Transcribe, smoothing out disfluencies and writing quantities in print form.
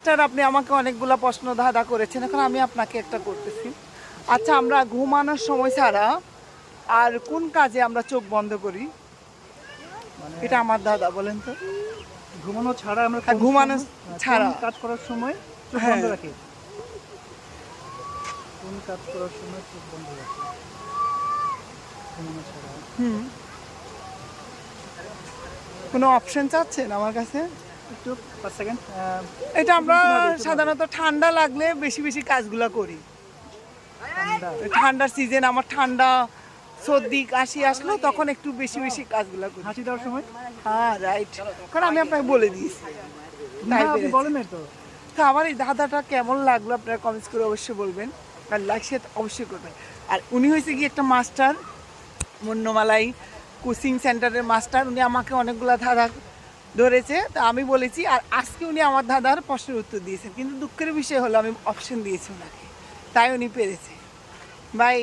Master আপনি আমাকে অনেকগুলা প্রশ্ন দাদা করেছেন, এখন আমি আপনাকে একটা করতেছি। আচ্ছা, আমরা ঘুমানোর সময় ছাড়া আর কোন কাজে আমরা চোখ বন্ধ করি? মানে এটা আমার দাদা বলেন তো। ঘুমানো ছাড়া আমরা হ্যাঁ, কোন ঘুমানো সময়, ছাড়া। কোন কাজ করার সময় চোখ হ্যাঁ। বন্ধ রাখি? কোন কাজ করার সময় চোখ বন্ধ রাখি ঘুমানো ছাড়া? হুম, কোনো অপশন চাচ্ছেন আমার কাছে? একটু 5 সেকেন্ড। এটা আমরা সাধারণত ঠান্ডা লাগলে বেশি বেশি কাজগুলা করি। ঠান্ডা। ঠান্ডার সিজন, আমার ঠান্ডা সর্দি কাশি আসলো তখন একটু বেশি বেশি কাজগুলা করি। হাঁচি দেওয়ার সময়? হ্যাঁ, রাইট, কারণ আমি আপনাকে বলে দিয়েছি। না, তাই আপনি পেরেছি। বলেন নাই তো। তো আমার এই দাদাটা কেমন লাগলো আপনারা কমেন্টস করে অবশ্যই বলবেন, আর লাইক শেয়ার অবশ্যই করবেন। আর উনি হয়েছে কি একটা মাস্টার, মন্যমালাই কোচিং সেন্টারের মাস্টার। উনি আমাকে অনেকগুলো ধাঁধা ধরেছে, তা আমি বলেছি, আর আজকে উনি আমার ধাঁধার প্রশ্নের উত্তর দিয়েছেন, কিন্তু দুঃখের বিষয় হলো আমি অপশন দিয়েছি ওনাকে, তাই উনি পেরেছে। বাই।